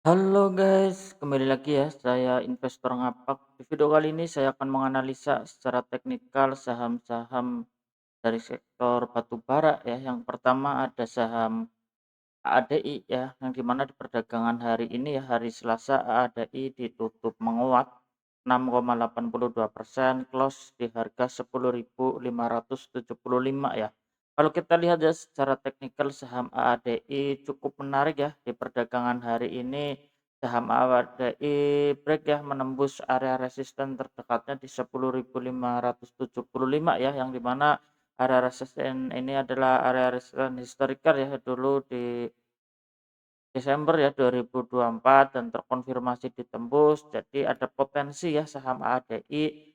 Halo guys, kembali lagi ya, saya investor ngapak. Di video kali ini saya akan menganalisa secara teknikal saham-saham dari sektor batubara ya. Yang pertama ada saham AADI ya, yang dimana di perdagangan hari ini ya, hari Selasa AADI ditutup menguat 6,82%, close di harga 10.575 ya. Kalau kita lihat ya secara teknikal saham AADI cukup menarik ya di perdagangan hari ini. Saham AADI break ya menembus area resisten terdekatnya di 10.575 ya, yang dimana area resisten ini adalah area resisten historikal ya, dulu di Desember ya 2024 dan terkonfirmasi ditembus. Jadi ada potensi ya saham ADI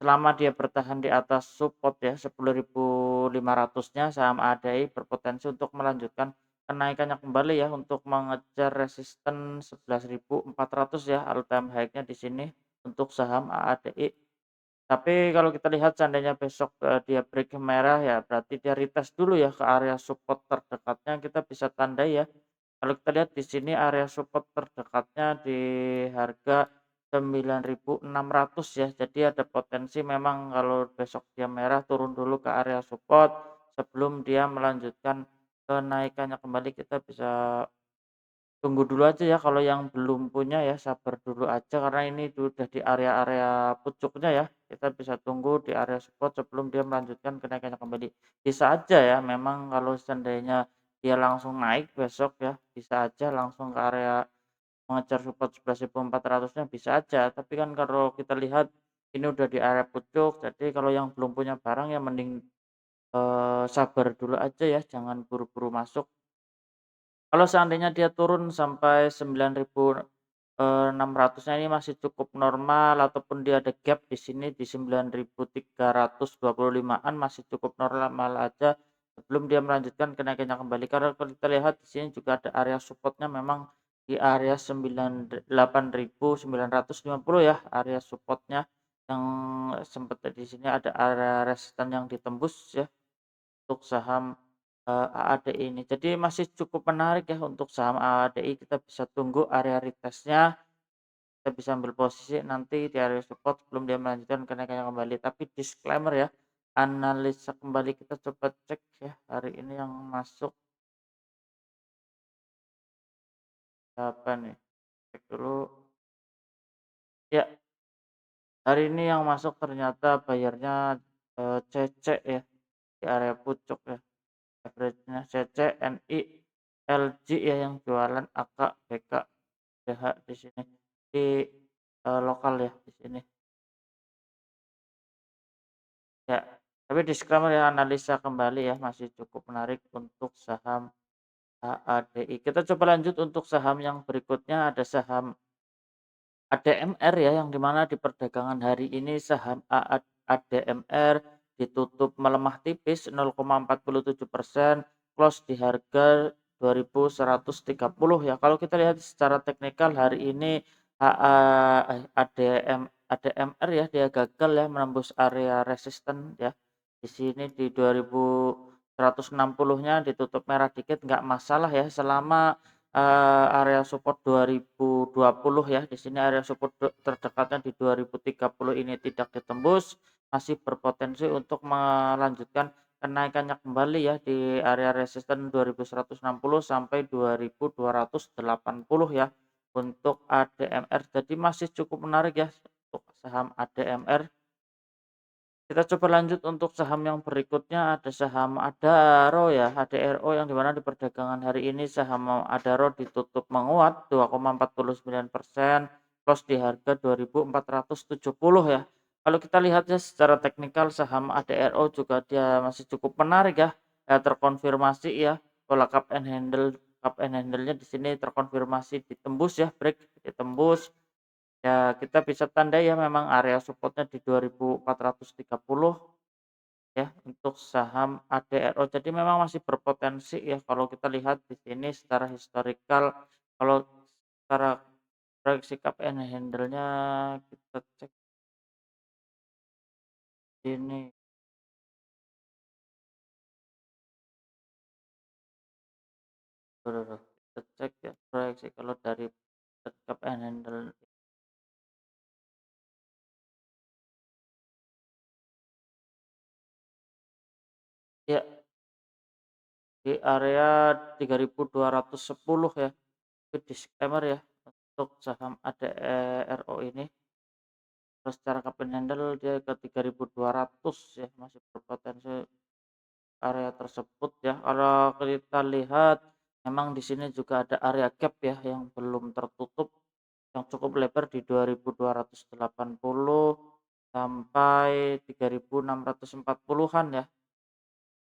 selama dia bertahan di atas support ya 10.500-nya, saham ADI berpotensi untuk melanjutkan kenaikannya kembali ya untuk mengejar resisten 11.400 ya, all time high-nya di sini untuk saham AADI. Tapi kalau kita lihat seandainya besok, dia break merah ya berarti dia retest dulu ya ke area support terdekatnya, kita bisa tandai ya. Kalau kita lihat di sini area support terdekatnya di harga 9.600 ya. Jadi ada potensi memang kalau besok dia merah turun dulu ke area support sebelum dia melanjutkan kenaikannya kembali. Kita bisa tunggu dulu aja ya kalau yang belum punya ya, sabar dulu aja karena ini udah di area-area pucuknya ya. Kita bisa tunggu di area support sebelum dia melanjutkan kenaikannya kembali. Bisa aja ya memang kalau seandainya dia langsung naik besok ya, bisa aja langsung ke area mengejar support 11.400-nya bisa aja. Tapi kan kalau kita lihat ini udah di area pucuk, jadi kalau yang belum punya barang ya mending, sabar dulu aja ya, jangan buru-buru masuk. Kalau seandainya dia turun sampai 9.600-nya ini masih cukup normal ataupun dia ada gap di sini di 9.325-an masih cukup normal aja sebelum dia melanjutkan kenaikannya kembali. Karena kalau kita lihat di sini juga ada area supportnya memang di area 8.950 ya, area supportnya yang sempat di sini ada area resisten yang ditembus ya untuk saham AADI ini. Jadi masih cukup menarik ya untuk saham AADI, kita bisa tunggu area retest-nya, kita bisa ambil posisi nanti di area support sebelum dia melanjutkan kenaikannya kembali. Tapi disclaimer ya, analisa kembali kita coba cek ya hari ini yang masuk siapa nih? Cek dulu. Ya, hari ini yang masuk ternyata bayarnya CC ya di area pucuk ya. Average-nya CC, NI, LG ya yang jualan AK, BK, BH di sini. Di lokal ya di sini. Ya, tapi disclaimer ya analisa kembali ya masih cukup menarik untuk saham AADI. Kita coba lanjut untuk saham yang berikutnya ada saham ADMR ya yang dimana di perdagangan hari ini saham ADMR ditutup melemah tipis 0,47%, close di harga 2.130 ya. Kalau kita lihat secara teknikal hari ini ADMR ya dia gagal ya menembus area resisten ya. Di sini di 2.160-nya ditutup merah dikit nggak masalah ya selama area support 2020 ya, di sini area support terdekatnya di 2030 ini tidak ditembus, masih berpotensi untuk melanjutkan kenaikannya kembali ya di area resisten 2.160 sampai 2.280 ya untuk ADMR. Jadi masih cukup menarik ya untuk saham ADMR. Kita coba lanjut untuk saham yang berikutnya ada saham Adaro ya, ADRO yang dimana di perdagangan hari ini saham Adaro ditutup menguat 2,49%, close di harga 2.470 ya. Kalau kita lihat ya secara teknikal saham ADRO juga dia masih cukup menarik ya, ya terkonfirmasi ya pola cup and handle-nya di sini terkonfirmasi ditembus ya, break ditembus. Ya, kita bisa tandai ya memang area supportnya di 2.430 ya untuk saham ADRO. Jadi memang masih berpotensi ya kalau kita lihat di sini secara historikal, kalau secara proyeksi cup and handle-nya kita cek ini, kita cek ya proyeksi kalau dari di area 3.210 ya, itu disclaimer ya untuk saham ADRO ini. Terus secara cup and handle dia ke 3.200 ya, masih berpotensi area tersebut ya. Kalau kita lihat memang di sini juga ada area gap ya yang belum tertutup yang cukup lebar di 2.280 sampai 3.640-an ya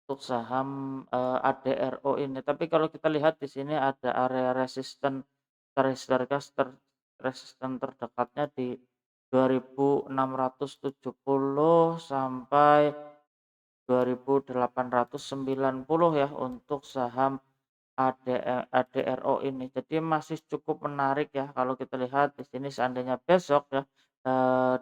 untuk saham ADRO ini. Tapi kalau kita lihat di sini ada area resisten resisten terdekatnya di 2.670 sampai 2.890 ya untuk saham ADRO ini. Jadi masih cukup menarik ya kalau kita lihat di sini seandainya besok ya,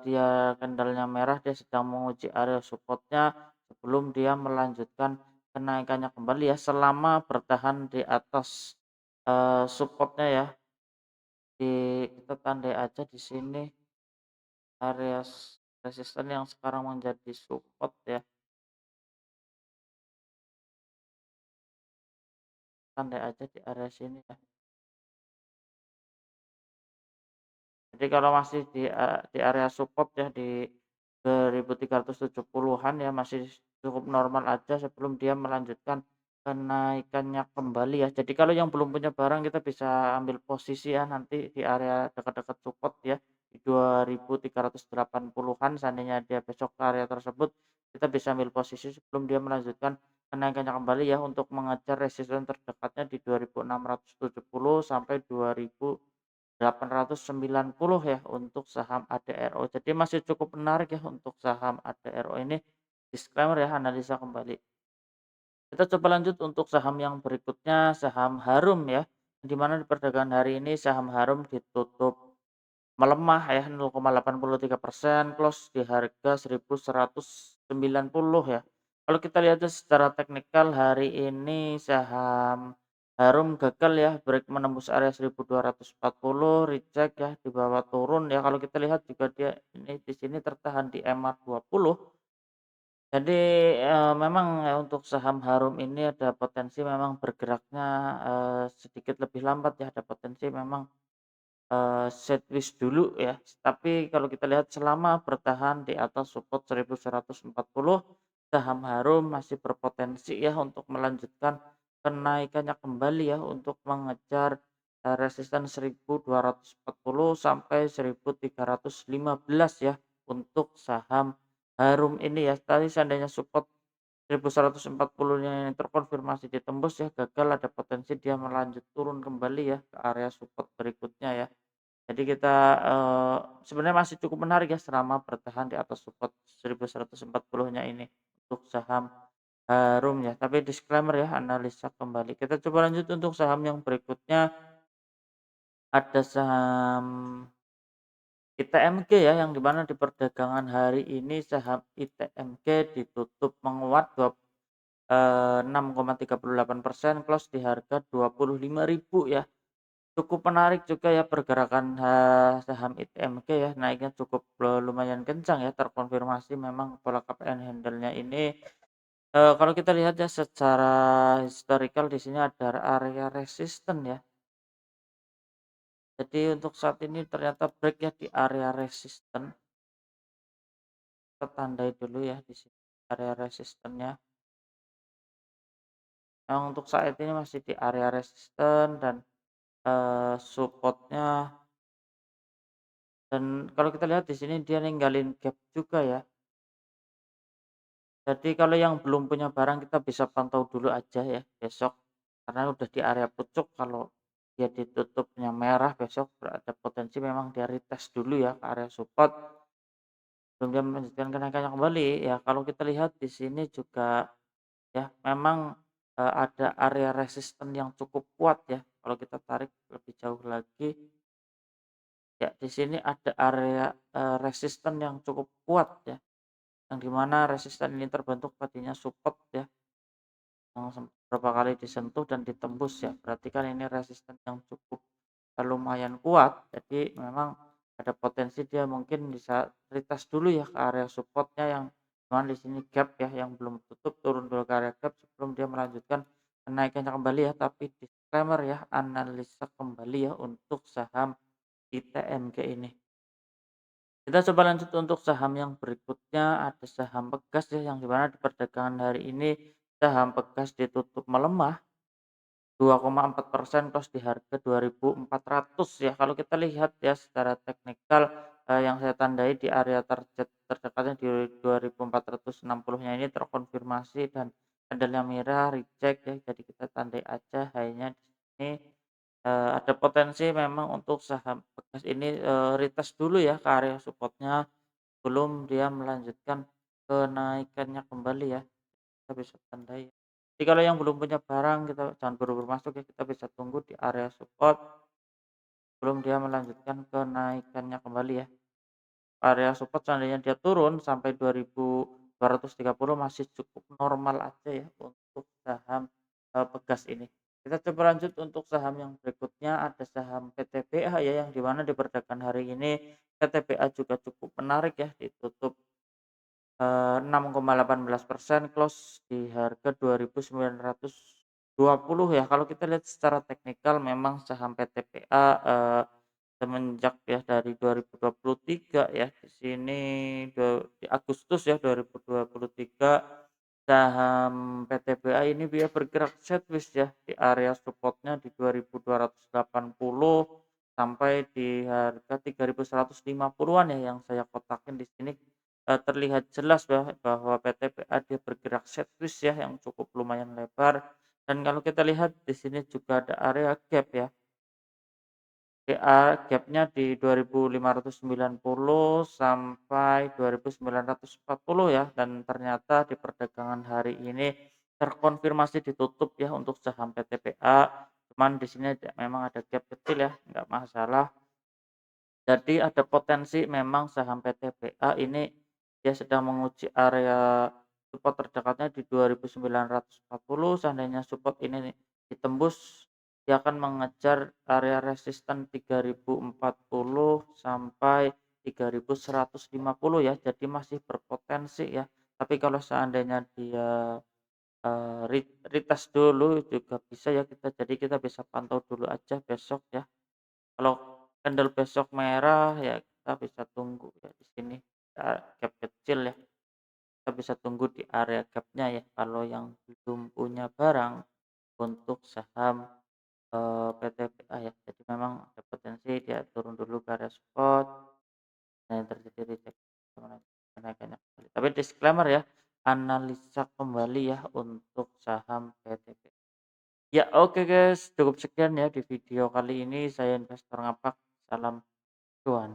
dia candlenya merah, dia sedang menguji area supportnya sebelum dia melanjutkan kenaikannya kembali ya, selama bertahan di atas, support ya. Kita tandai aja di sini area resisten yang sekarang menjadi support ya, tandai aja di area sini ya. Jadi kalau masih di area support ya di 2.370-an ya masih cukup normal aja sebelum dia melanjutkan kenaikannya kembali ya. Jadi kalau yang belum punya barang kita bisa ambil posisi ya nanti di area dekat-dekat support ya di 2.380-an seandainya dia besok ke area tersebut kita bisa ambil posisi sebelum dia melanjutkan kenaikannya kembali ya untuk mengejar resisten terdekatnya di 2.670 sampai 2.890 ya untuk saham ADRO. Jadi masih cukup menarik ya untuk saham ADRO ini. Disclaimer ya, analisa kembali. Kita coba lanjut untuk saham yang berikutnya, saham Harum ya. Di mana di perdagangan hari ini saham Harum ditutup melemah ya 0,83%, close di harga 1.190 ya. Kalau kita lihat secara teknikal hari ini saham Harum gagal ya break menembus area 1.240, reject ya di bawah turun ya. Kalau kita lihat juga dia ini di sini tertahan di MA20. Jadi, memang untuk saham Harum ini ada potensi memang bergeraknya, sedikit lebih lambat ya, ada potensi memang sideways dulu ya, tapi kalau kita lihat selama bertahan di atas support 1.140, saham Harum masih berpotensi ya untuk melanjutkan kenaikannya kembali ya, untuk mengejar, resisten 1.240 sampai 1.315 ya, untuk saham Harum ini ya. Tadi seandainya support 1.140-nya ini terkonfirmasi ditembus ya, gagal ada potensi dia melanjut turun kembali ya ke area support berikutnya ya. Jadi kita, sebenarnya masih cukup menarik ya selama bertahan di atas support 1.140-nya ini untuk saham Harum ya. Tapi disclaimer ya, analisa kembali. Kita coba lanjut untuk saham yang berikutnya, ada saham ITMG ya, yang di mana di perdagangan hari ini saham ITMG ditutup menguat 6,38%, close di harga 25.000 ya. Cukup menarik juga ya pergerakan, saham ITMG ya, naiknya cukup, lumayan kencang ya, terkonfirmasi memang pola cup and handle-nya ini, kalau kita lihat ya secara historical di sini ada area resisten ya. Jadi untuk saat ini ternyata break ya di area resisten, kita tandai dulu ya di sini area resistennya. Yang untuk saat ini masih di area resisten dan, support-nya, dan kalau kita lihat di sini dia ninggalin gap juga ya. Jadi kalau yang belum punya barang kita bisa pantau dulu aja ya besok, karena udah di area pucuk kalau dia ditutupnya merah besok ada potensi memang dia retest dulu ya ke area support sebelum dia melanjutkan kenaikannya kembali. Ya kalau kita lihat di sini juga ya memang, ada area resisten yang cukup kuat ya. Kalau kita tarik lebih jauh lagi, ya di sini ada area, resisten yang cukup kuat ya, yang di mana resisten ini terbentuk tadinya support ya. Yang beberapa kali disentuh dan ditembus ya, berarti kan ini resisten yang cukup, lumayan kuat. Jadi memang ada potensi dia mungkin bisa retest dulu ya ke area supportnya yang cuman di sini gap ya, yang belum tutup turun dulu ke area gap sebelum dia melanjutkan kenaikannya kembali ya, tapi disclaimer ya, analisa kembali ya untuk saham ITMG ini. Kita coba lanjut untuk saham yang berikutnya, ada saham Pegas ya, yang di mana di perdagangan hari ini saham Pegas ditutup melemah 2,4% close di harga 2.400 ya. Kalau kita lihat ya secara teknikal, yang saya tandai di area target terdekatnya di 2.460-nya ini terkonfirmasi dan candlenya merah reject ya. Jadi kita tandai aja high-nya di sini, ada potensi memang untuk saham Pegas ini, retest dulu ya ke area support-nya sebelum dia melanjutkan kenaikannya kembali ya. Kita bisa tandai. Jadi kalau yang belum punya barang kita jangan buru-buru masuk ya, kita bisa tunggu di area support sebelum dia melanjutkan kenaikannya kembali ya. Area support seandainya dia turun sampai 2.230 masih cukup normal aja ya untuk saham, Pegas ini. Kita coba lanjut untuk saham yang berikutnya, ada saham PTBA ya, yang di mana di perdagangan hari ini PTBA juga cukup menarik ya, ditutup 6,18% close di harga 2.920 ya. Kalau kita lihat secara teknikal memang saham PTPA, semenjak ya dari 2023 ya, di sini di Agustus ya 2023 saham PTBA ini dia bergerak sideways ya di area supportnya di 2.280 sampai di harga 3.150-an ya yang saya kotakin di sini. Terlihat jelas bahwa PTBA dia bergerak sideways ya yang cukup lumayan lebar, dan kalau kita lihat di sini juga ada area gap ya. Gap-nya di 2.590 sampai 2.940 ya, dan ternyata di perdagangan hari ini terkonfirmasi ditutup ya untuk saham PTBA, cuman di sini memang ada gap kecil ya, nggak masalah. Jadi ada potensi memang saham PTBA ini dia sedang menguji area support terdekatnya di 2.940, seandainya support ini ditembus dia akan mengejar area resisten 3.040 sampai 3.150 ya, jadi masih berpotensi ya. Tapi kalau seandainya dia, retest dulu juga bisa ya jadi kita bisa pantau dulu aja besok ya. Kalau candle besok merah ya kita bisa tunggu ya di sini, gap kecil ya, kita bisa tunggu di area gap-nya ya kalau yang belum punya barang untuk saham, PTBA ya. Jadi memang ada potensi dia turun dulu ke area support dan terjadi reject kenaikannya kembali. Tapi disclaimer ya, analisa kembali ya untuk saham PTBA. Ya oke guys, cukup sekian ya di video kali ini, saya investor ngapak, salam cuan.